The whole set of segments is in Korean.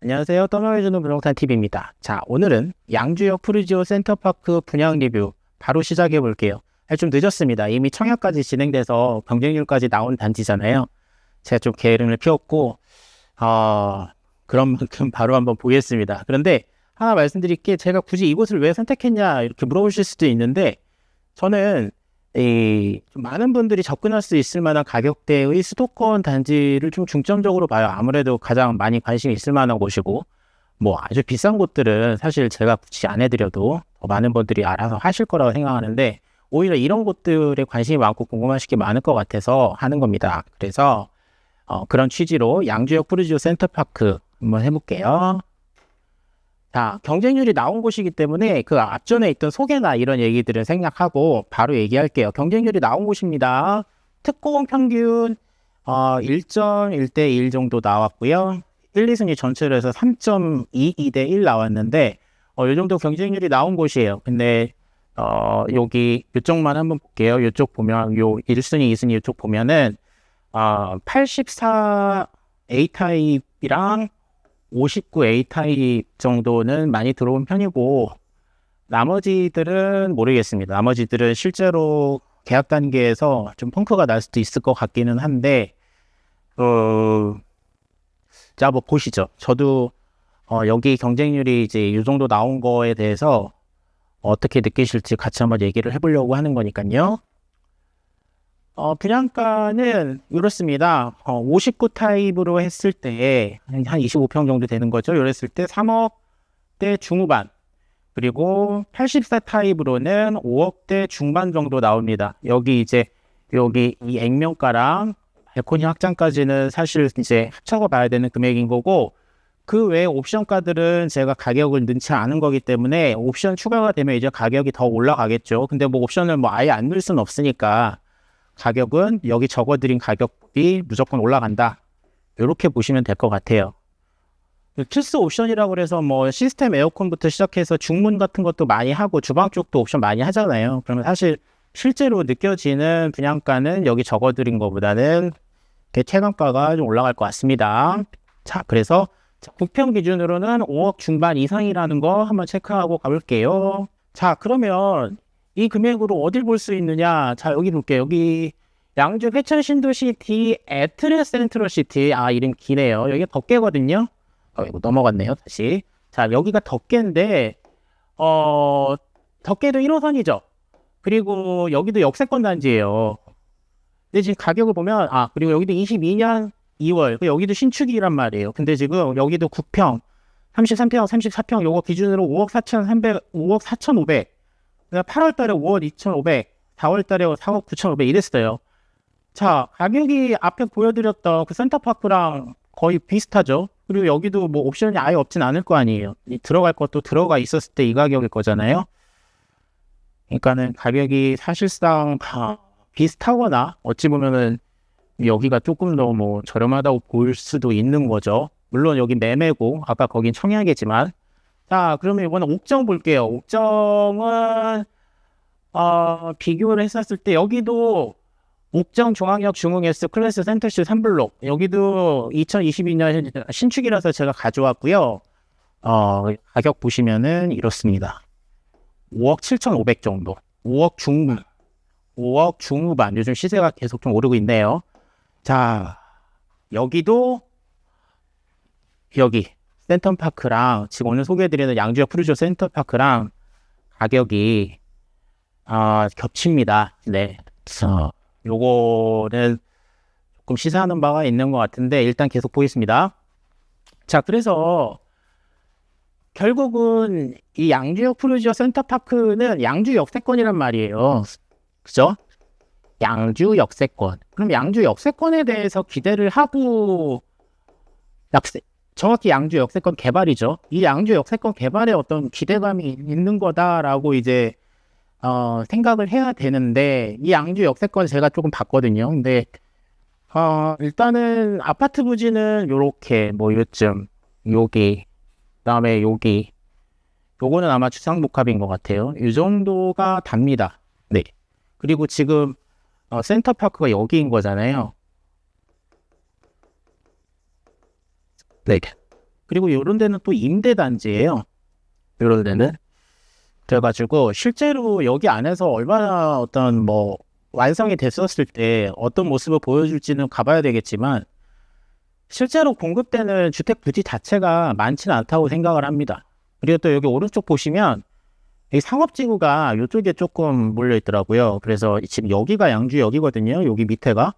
안녕하세요. 떠나해주는 부동산 TV입니다. 자, 오늘은 양주역 푸르지오 센터파크 분양 리뷰 바로 시작해 볼게요. 좀 늦었습니다. 이미 청약까지 진행돼서 경쟁률까지 나온 단지잖아요. 제가 좀 게으름을 피웠고, 그런 만큼 바로 한번 보겠습니다. 그런데 하나 말씀드릴 게 제가 굳이 이곳을 왜 선택했냐 이렇게 물어보실 수도 있는데 저는 좀 많은 분들이 접근할 수 있을 만한 가격대의 수도권 단지를 좀 중점적으로 봐요. 아무래도 가장 많이 관심이 있을 만한 곳이고, 뭐 아주 비싼 곳들은 사실 제가 굳이 안 해드려도 더 많은 분들이 알아서 하실 거라고 생각하는데, 오히려 이런 곳들에 관심이 많고 궁금하실 게 많을 것 같아서 하는 겁니다. 그래서 그런 취지로 양주역 푸르지오 센터파크 한번 해볼게요. 자, 경쟁률이 나온 곳이기 때문에 그 앞전에 있던 소개나 이런 얘기들은 생략하고 바로 얘기할게요. 경쟁률이 나온 곳입니다. 특공 평균 1.1대 1 정도 나왔고요. 1, 2순위 전체로 해서 3.22대 1 나왔는데 이 정도 경쟁률이 나온 곳이에요. 근데 여기 이쪽만 한번 볼게요. 이쪽 보면 요 1순위, 2순위 이쪽 보면은 84 A타입이랑 59 A타입 정도는 많이 들어온 편이고, 나머지들은 모르겠습니다. 나머지들은 실제로 계약 단계에서 좀 펑크가 날 수도 있을 것 같기는 한데, 자, 뭐 보시죠. 저도 여기 경쟁률이 이제 이 정도 나온 거에 대해서 어떻게 느끼실지 같이 한번 얘기를 해보려고 하는 거니까요. 분양가는 이렇습니다. 59 타입으로 했을 때 한 25평 정도 되는 거죠. 이랬을 때 3억대 중후반, 그리고 84 타입으로는 5억대 중반 정도 나옵니다. 여기 이 액면가랑 발코니 확장까지는 사실 이제 합쳐서 봐야 되는 금액인 거고, 그 외에 옵션가들은 제가 가격을 넣지 않은 거기 때문에 옵션 추가가 되면 이제 가격이 더 올라가겠죠. 근데 뭐 옵션을 뭐 아예 안 넣을 수는 없으니까 가격은 여기 적어드린 가격이 무조건 올라간다, 이렇게 보시면 될 것 같아요. 필수 옵션이라고 해서 뭐 시스템 에어컨부터 시작해서 중문 같은 것도 많이 하고 주방 쪽도 옵션 많이 하잖아요. 그러면 사실 실제로 느껴지는 분양가는 여기 적어드린 것보다는 체감가가 좀 올라갈 것 같습니다. 자, 그래서 9평 기준으로는 5억 중반 이상이라는 거 한번 체크하고 가볼게요. 자, 그러면 이 금액으로 어딜 볼 수 있느냐? 자, 여기 볼게요. 여기 양주 회천신도시티 애트레 센트럴시티. 이름 기네요. 여기가 덕계거든요. 이거 넘어갔네요. 다시. 자, 여기가 덕계인데 덕계도 1호선이죠. 그리고 여기도 역세권 단지예요. 근데 지금 가격을 보면 그리고 여기도 22년 2월, 여기도 신축이란 말이에요. 근데 지금 여기도 9평, 33평, 34평 요거 기준으로 5억 4,300, 5억 4,500. 8월 달에 5억 2,500, 4월 달에 4억 9,500 이랬어요. 자, 가격이 앞에 보여드렸던 그 센터파크랑 거의 비슷하죠. 그리고 여기도 뭐 옵션이 아예 없진 않을 거 아니에요. 들어갈 것도 들어가 있었을 때 이 가격일 거잖아요. 그러니까는 가격이 사실상 비슷하거나 어찌 보면은 여기가 조금 더 뭐 저렴하다고 볼 수도 있는 거죠. 물론 여기 매매고 아까 거긴 청약이지만. 자, 그러면 이번에 옥정 볼게요. 옥정은 비교를 했었을 때 여기도 옥정 중앙역 중흥S 클래스 센터실 3블록, 여기도 2022년 신축이라서 제가 가져왔고요. 가격 보시면은 이렇습니다. 5억 7,500 정도, 5억 중반, 5억 중후반. 요즘 시세가 계속 좀 오르고 있네요. 자, 여기도 여기 센터파크랑 지금 오늘 소개해드리는 양주역 푸르지오 센터파크랑 가격이 겹칩니다. 네. 요거는 조금 시사하는 바가 있는 것 같은데 일단 계속 보겠습니다. 자, 그래서 결국은 이 양주역 푸르지오 센터파크는 양주 역세권이란 말이에요. 그죠? 양주 역세권. 그럼 양주 역세권에 대해서 기대를 하고 정확히 양주 역세권 개발이죠. 이 양주 역세권 개발에 어떤 기대감이 있는 거다라고 이제 생각을 해야 되는데, 이 양주 역세권 제가 조금 봤거든요. 근데 일단은 아파트 부지는 요렇게 뭐 요쯤 여기, 그다음에 여기, 요거는 아마 주상복합인 것 같아요. 이 정도가 답니다. 네. 그리고 지금 센터파크가 여기인 거잖아요. 네. 그리고 요런 데는 또 임대단지예요. 요런 데는. 그래가지고 실제로 여기 안에서 얼마나 어떤 뭐 완성이 됐었을 때 어떤 모습을 보여줄지는 가봐야 되겠지만 실제로 공급되는 주택 부지 자체가 많지는 않다고 생각을 합니다. 그리고 또 여기 오른쪽 보시면 이 상업지구가 이쪽에 조금 몰려 있더라고요. 그래서 지금 여기가 양주역이거든요. 여기 밑에가.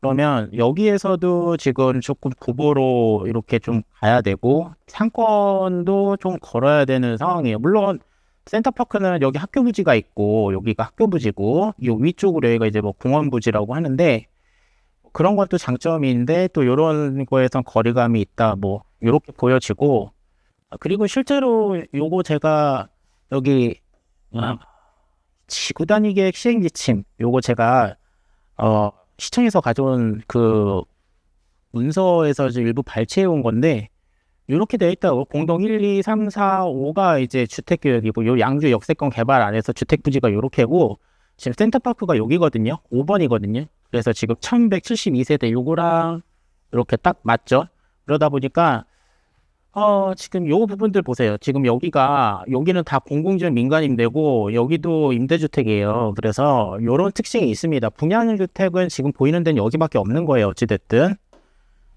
그러면 여기에서도 지금 조금 도보로 이렇게 좀 가야 되고 상권도 좀 걸어야 되는 상황이에요. 물론 센터파크는 여기 학교 부지가 있고 여기가 학교 부지고 이 위쪽으로 여기가 이제 뭐 공원 부지라고 하는데 그런 것도 장점인데 또 이런 거에선 거리감이 있다 뭐 이렇게 보여지고 그리고 실제로 요거 제가 여기 지구 단위 계획 시행 지침 요거 제가 시청에서 가져온 그 문서에서 일부 발췌해 온 건데 이렇게 되어 있다고 공동 1, 2, 3, 4, 5가 이제 주택계획이고 요 양주 역세권 개발 안에서 주택부지가 요렇게고 지금 센터파크가 여기거든요. 5번이거든요. 그래서 지금 1172세대 요거랑 이렇게 딱 맞죠. 그러다 보니까 지금 요 부분들 보세요. 지금 여기는 다 공공지원 민간임대고 여기도 임대주택이에요. 그래서 요런 특징이 있습니다. 분양주택은 지금 보이는 데는 여기밖에 없는 거예요. 어찌됐든.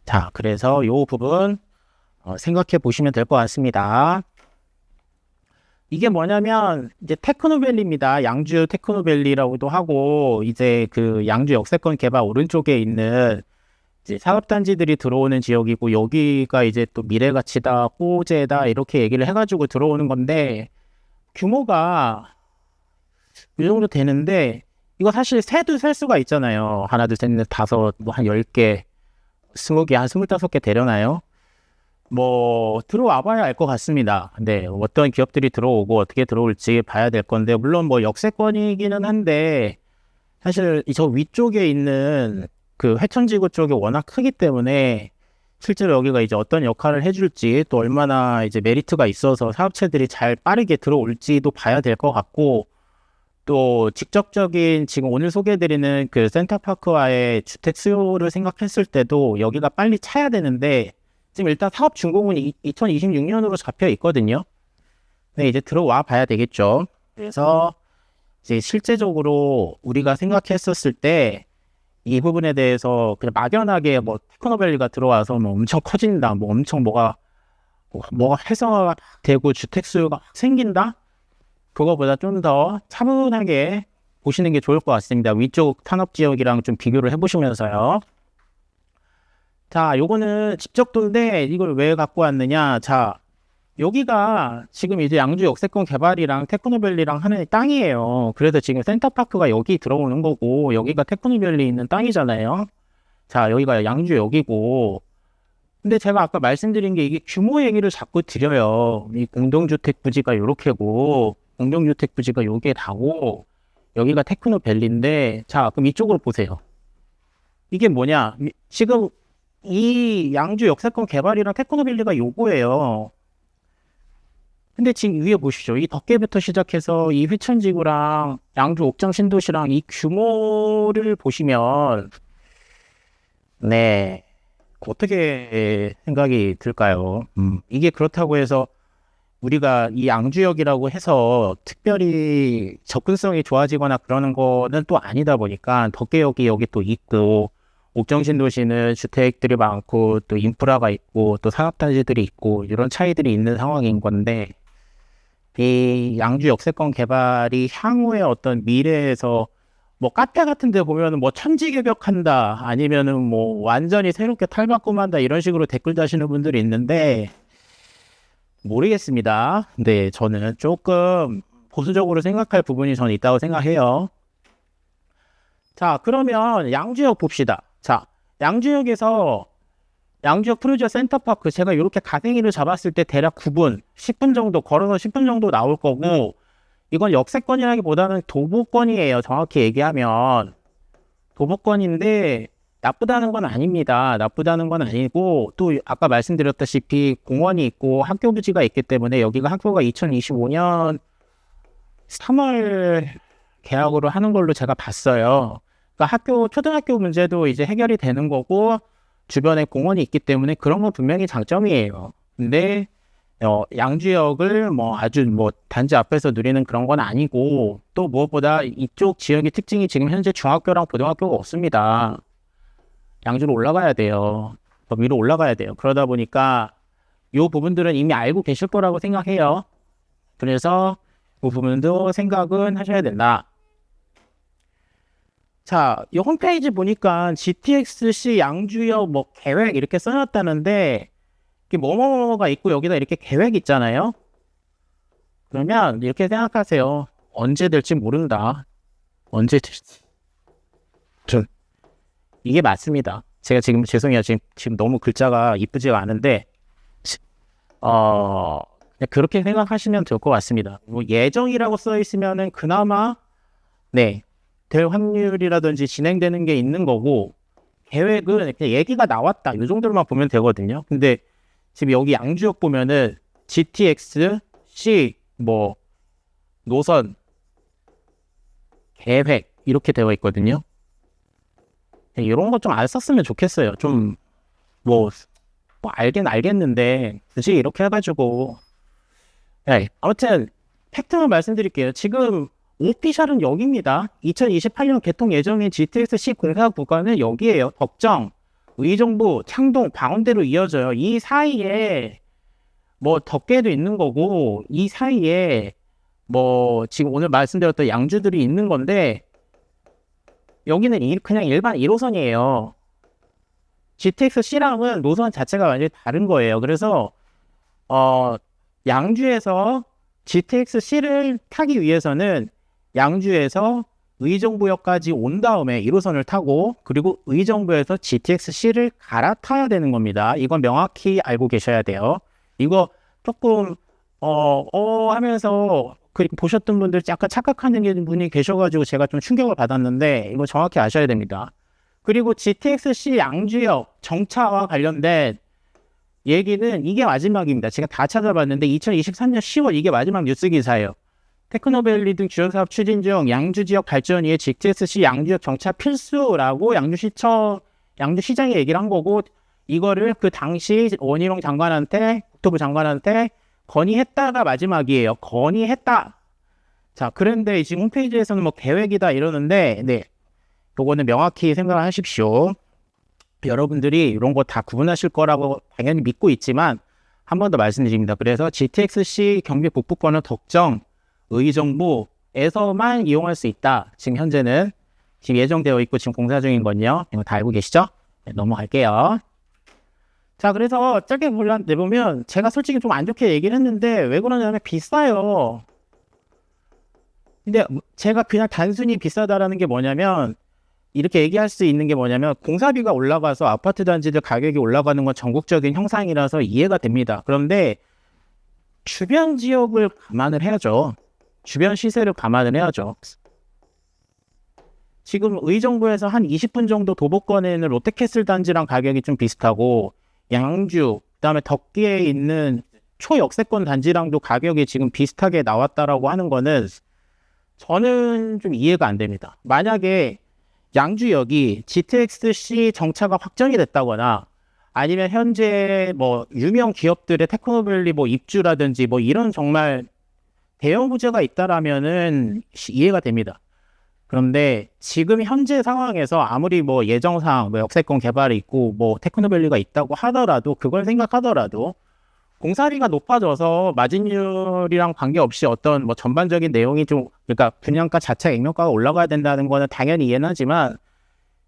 자, 그래서 요 부분 생각해 보시면 될 것 같습니다. 이게 뭐냐면 이제 테크노밸리입니다. 양주 테크노밸리라고도 하고 이제 그 양주 역세권 개발 오른쪽에 있는 이제 사업단지들이 들어오는 지역이고 여기가 이제 또 미래가치다, 호재다 이렇게 얘기를 해가지고 들어오는 건데 규모가 이 정도 되는데 이거 사실 세도 셀 수가 있잖아요. 하나, 둘, 셋, 넷, 다섯, 뭐 한 10개, 20개, 한 25개 되려나요? 뭐 들어와봐야 알 것 같습니다. 네, 어떤 기업들이 들어오고 어떻게 들어올지 봐야 될 건데 물론 뭐 역세권이기는 한데 사실 저 위쪽에 있는 그 회천지구 쪽이 워낙 크기 때문에 실제로 여기가 이제 어떤 역할을 해줄지 또 얼마나 이제 메리트가 있어서 사업체들이 잘 빠르게 들어올지도 봐야 될 것 같고 또 직접적인 지금 오늘 소개해드리는 그 센터파크와의 주택 수요를 생각했을 때도 여기가 빨리 차야 되는데 지금 일단 사업 준공은 2026년으로 잡혀 있거든요. 네, 이제 들어와 봐야 되겠죠. 그래서 이제 실제적으로 우리가 생각했었을 때 이 부분에 대해서 그냥 막연하게 뭐 테크노밸리가 들어와서 뭐 엄청 커진다, 뭐 엄청 뭐가 활성화가 되고 주택 수요가 확 생긴다? 그거보다 좀 더 차분하게 보시는 게 좋을 것 같습니다. 위쪽 산업 지역이랑 좀 비교를 해보시면서요. 자, 요거는 집적도인데 이걸 왜 갖고 왔느냐? 자, 여기가 지금 이제 양주 역세권 개발이랑 테크노밸리랑 하는 땅이에요. 그래서 지금 센터파크가 여기 들어오는 거고 여기가 테크노밸리 있는 땅이잖아요. 자, 여기가 양주 여기고 근데 제가 아까 말씀드린 게 이게 규모 얘기를 자꾸 드려요. 이 공동주택 부지가 요렇게고 공동주택 부지가 요게 다고 여기가 테크노밸리인데 자, 그럼 이쪽으로 보세요. 이게 뭐냐? 지금 이 양주 역세권 개발이랑 테크노밸리가 요거예요. 근데 지금 위에 보시죠. 이 덮개부터 시작해서 이 회천지구랑 양주 옥정 신도시랑 이 규모를 보시면 네 어떻게 생각이 들까요? 이게 그렇다고 해서 우리가 이 양주역이라고 해서 특별히 접근성이 좋아지거나 그러는 거는 또 아니다 보니까 덮개역이 여기 또 있고 옥정 신도시는 주택들이 많고 또 인프라가 있고 또 산업단지들이 있고 이런 차이들이 있는 상황인 건데 이 양주 역세권 개발이 향후에 어떤 미래에서 뭐 카페 같은 데 보면은 뭐 천지개벽한다 아니면은 뭐 완전히 새롭게 탈바꿈한다 이런 식으로 댓글 다시는 분들이 있는데 모르겠습니다. 네, 저는 조금 보수적으로 생각할 부분이 저는 있다고 생각해요. 자, 그러면 양주역 봅시다. 자, 양주역 프루지오 센터파크 제가 이렇게 가생이를 잡았을 때 대략 9분, 10분 정도 걸어서 10분 정도 나올 거고 이건 역세권이라기보다는 도보권이에요. 정확히 얘기하면 도보권인데 나쁘다는 건 아닙니다. 나쁘다는 건 아니고 또 아까 말씀드렸다시피 공원이 있고 학교 부지가 있기 때문에 여기가 학교가 2025년 3월 개학으로 하는 걸로 제가 봤어요. 그러니까 초등학교 문제도 이제 해결이 되는 거고 주변에 공원이 있기 때문에 그런 건 분명히 장점이에요. 근데 양주역을 뭐 아주 뭐 단지 앞에서 누리는 그런 건 아니고, 또 무엇보다 이쪽 지역의 특징이 지금 현재 중학교랑 고등학교가 없습니다. 양주로 올라가야 돼요. 더 위로 올라가야 돼요. 그러다 보니까 이 부분들은 이미 알고 계실 거라고 생각해요. 그래서 그 부분도 생각은 하셔야 된다. 자, 이 홈페이지 보니까 GTX-C 양주역 뭐 계획 이렇게 써놨다는데, 이게 뭐뭐가 있고 여기다 이렇게 계획 있잖아요. 그러면 이렇게 생각하세요. 언제 될지 모른다. 언제 될지. 이게 맞습니다. 제가 지금 죄송해요. 지금 너무 글자가 이쁘지가 않은데, 그냥 그렇게 생각하시면 될 것 같습니다. 뭐 예정이라고 써 있으면은 그나마 네, 될 확률이라든지 진행되는 게 있는 거고, 계획은 그냥 얘기가 나왔다 이 정도로만 보면 되거든요. 근데 지금 여기 양주역 보면은 GTX, C, 뭐 노선, 계획 이렇게 되어 있거든요. 이런 거 좀 안 썼으면 좋겠어요. 좀 뭐 알긴 알겠는데 굳이 이렇게 해가지고. 네, 아무튼 팩트만 말씀드릴게요. 지금 오피셜은 여기입니다. 2028년 개통 예정인 GTX-C 공사 구간은 여기에요. 덕정, 의정부, 창동, 방언대로 이어져요. 이 사이에 뭐 덕계도 있는 거고, 이 사이에 뭐 지금 오늘 말씀드렸던 양주들이 있는 건데, 여기는 그냥 일반 1호선이에요. GTX-C랑은 노선 자체가 완전히 다른 거예요. 그래서 양주에서 GTX-C를 타기 위해서는 양주에서 의정부역까지 온 다음에 1호선을 타고, 그리고 의정부에서 GTX-C를 갈아타야 되는 겁니다. 이건 명확히 알고 계셔야 돼요. 이거 조금 하면서 보셨던 분들 약간 착각하는 분이 계셔가지고 제가 좀 충격을 받았는데, 이거 정확히 아셔야 됩니다. 그리고 GTX-C 양주역 정차와 관련된 얘기는 이게 마지막입니다. 제가 다 찾아봤는데 2023년 10월 이게 마지막 뉴스 기사예요. 테크노밸리 등 주요 사업 추진 중 양주 지역 발전 위해 GTX-C 양주역 정차 필수라고 양주시장이 얘기를 한 거고, 이거를 그 당시 원희룡 장관한테, 국토부 장관한테 건의했다가 마지막이에요. 건의했다. 자, 그런데 지금 홈페이지에서는 뭐 계획이다 이러는데, 네, 요거는 명확히 생각을 하십시오. 여러분들이 이런 거 다 구분하실 거라고 당연히 믿고 있지만 한 번 더 말씀드립니다. 그래서 GTX-C 경기 북부권은 덕정, 의정부에서만 이용할 수 있다. 지금 현재는 지금 예정되어 있고 지금 공사 중인 건요. 이거 다 알고 계시죠? 네, 넘어갈게요. 자, 그래서 짧게 내보면 제가 솔직히 좀 안 좋게 얘기를 했는데, 왜 그러냐면 비싸요. 근데 제가 그냥 단순히 비싸다라는 게 뭐냐면, 이렇게 얘기할 수 있는 게 뭐냐면, 공사비가 올라가서 아파트 단지들 가격이 올라가는 건 전국적인 형상이라서 이해가 됩니다. 그런데 주변 지역을 감안을 해야죠. 주변 시세를 감안을 해야죠. 지금 의정부에서 한 20분 정도 도보권에 있는 롯데캐슬 단지랑 가격이 좀 비슷하고, 양주, 그다음에 덕기에 있는 초역세권 단지랑도 가격이 지금 비슷하게 나왔다라고 하는 거는 저는 좀 이해가 안 됩니다. 만약에 양주역이 GTX-C 정차가 확정이 됐다거나, 아니면 현재 뭐 유명 기업들의 테크노밸리 뭐 입주라든지 뭐 이런 정말 대형 부재가 있다라면은 이해가 됩니다. 그런데 지금 현재 상황에서 아무리 뭐 예정상 뭐 역세권 개발이 있고 뭐 테크노밸리가 있다고 하더라도, 그걸 생각하더라도 공사비가 높아져서 마진율이랑 관계없이 어떤 뭐 전반적인 내용이 좀, 그러니까 분양가 자체 액면가가 올라가야 된다는 거는 당연히 이해는 하지만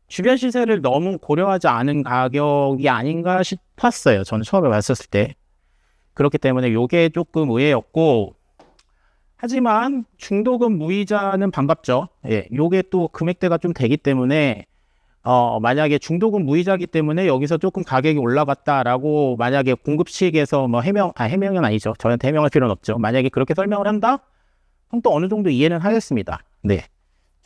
주변 시세를 너무 고려하지 않은 가격이 아닌가 싶었어요. 저는 처음에 봤었을 때. 그렇기 때문에 이게 조금 의외였고, 하지만 중도금 무이자는 반갑죠. 예, 요게 또 금액대가 좀 되기 때문에 만약에 중도금 무이자기 때문에 여기서 조금 가격이 올라갔다라고 만약에 공급 측에서 뭐 해명은 아니죠. 저한테 해명할 필요는 없죠. 만약에 그렇게 설명을 한다? 그럼 또 어느 정도 이해는 하겠습니다. 네.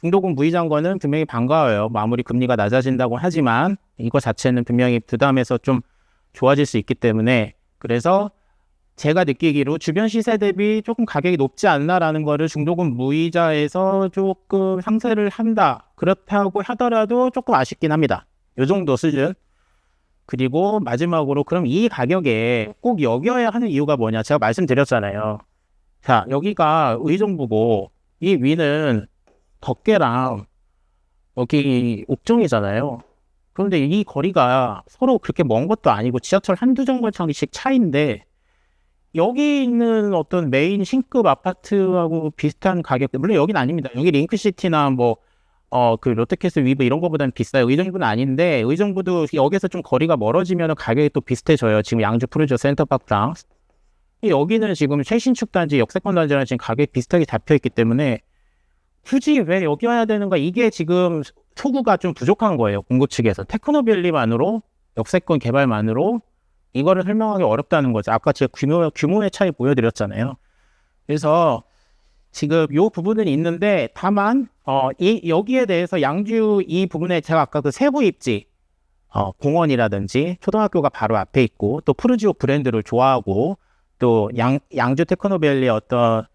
중도금 무이자인 거는 분명히 반가워요. 뭐 아무리 금리가 낮아진다고 하지만 이거 자체는 분명히 부담해서 좀 좋아질 수 있기 때문에, 그래서 제가 느끼기로 주변 시세 대비 조금 가격이 높지 않나라는 거를 중도금 무이자에서 조금 상쇄를 한다. 그렇다고 하더라도 조금 아쉽긴 합니다. 요 정도 수준. 그리고 마지막으로 그럼 이 가격에 꼭 여겨야 하는 이유가 뭐냐? 제가 말씀드렸잖아요. 자, 여기가 의정부고 이 위는 덕계랑 여기 옥정이잖아요. 그런데 이 거리가 서로 그렇게 먼 것도 아니고 지하철 한두 정거장씩 차이인데 여기 있는 어떤 메인 신급 아파트하고 비슷한 가격대, 물론 여긴 아닙니다. 여기 링크시티나 뭐 그 롯데캐슬 위브 이런 거보다는 비싸요. 의정부는 아닌데 의정부도 여기서 좀 거리가 멀어지면 가격이 또 비슷해져요. 지금 양주 푸르지오 센터파크랑 여기는 지금 최신축 단지, 역세권 단지랑 지금 가격이 비슷하게 잡혀 있기 때문에 굳이 왜 여기 와야 되는가? 이게 지금 소구가 좀 부족한 거예요. 공급 측에서 테크노밸리만으로 역세권 개발만으로 이거를 설명하기 어렵다는 거죠. 아까 제가 규모의 차이 보여드렸잖아요. 그래서 지금 요 부분은 있는데 다만 여기에 대해서 양주 이 부분에 제가 아까 그 세부 입지 공원이라든지 초등학교가 바로 앞에 있고 또 푸르지오 브랜드를 좋아하고 또 양주 테크노밸리의 어떤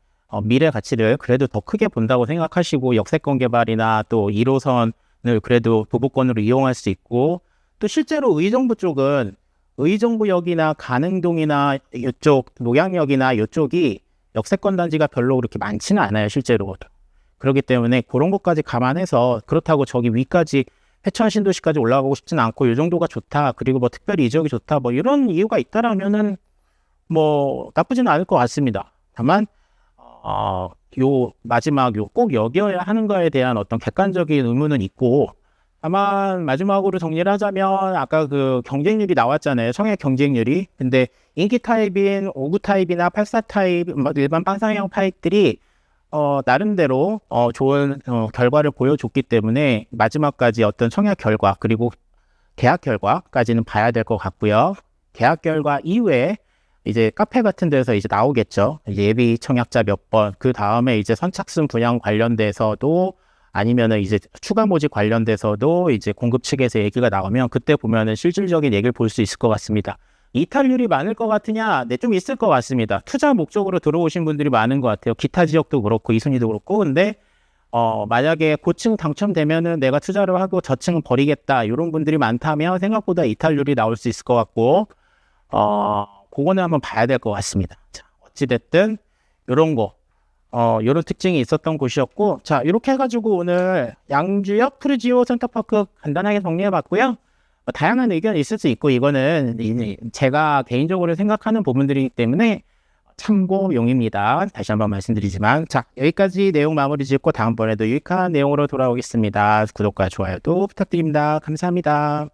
미래 가치를 그래도 더 크게 본다고 생각하시고 역세권 개발이나 또 1호선을 그래도 도보권으로 이용할 수 있고 또 실제로 의정부 쪽은 의정부역이나 가능동이나 이쪽 녹양역이나 이쪽이 역세권 단지가 별로 그렇게 많지는 않아요, 실제로. 그렇기 때문에 그런 것까지 감안해서 그렇다고 저기 위까지 회천 신도시까지 올라가고 싶지는 않고 이 정도가 좋다. 그리고 뭐 특별히 이 지역이 좋다. 뭐 이런 이유가 있다라면은 뭐 나쁘지는 않을 것 같습니다. 다만 요 마지막 꼭 여겨야 하는 거에 대한 어떤 객관적인 의문은 있고 다만 마지막으로 정리를 하자면 아까 그 경쟁률이 나왔잖아요. 청약 경쟁률이. 근데 인기 타입인 5구 타입이나 84 타입, 일반 판상형 타입들이 나름대로 좋은 결과를 보여줬기 때문에 마지막까지 어떤 청약 결과 그리고 계약 결과까지는 봐야 될 것 같고요. 계약 결과 이후에 이제 카페 같은 데서 이제 나오겠죠. 예비 청약자 몇 번, 그 다음에 이제 선착순 분양 관련돼서도 아니면은 이제 추가 모집 관련돼서도 이제 공급 측에서 얘기가 나오면 그때 보면은 실질적인 얘기를 볼 수 있을 것 같습니다. 이탈률이 많을 것 같으냐? 네, 좀 있을 것 같습니다. 투자 목적으로 들어오신 분들이 많은 것 같아요. 기타 지역도 그렇고 이순위도 그렇고. 근데 만약에 고층 당첨되면은 내가 투자를 하고 저층은 버리겠다. 이런 분들이 많다면 생각보다 이탈률이 나올 수 있을 것 같고 그거는 한번 봐야 될 것 같습니다. 자, 어찌됐든 이런 거 이런 특징이 있었던 곳이었고, 자, 이렇게 해가지고 오늘 양주역 푸르지오 센터파크 간단하게 정리해봤고요. 다양한 의견이 있을 수 있고, 이거는 제가 개인적으로 생각하는 부분들이기 때문에 참고용입니다. 다시 한번 말씀드리지만, 자, 여기까지 내용 마무리 짓고 다음번에도 유익한 내용으로 돌아오겠습니다. 구독과 좋아요도 부탁드립니다. 감사합니다.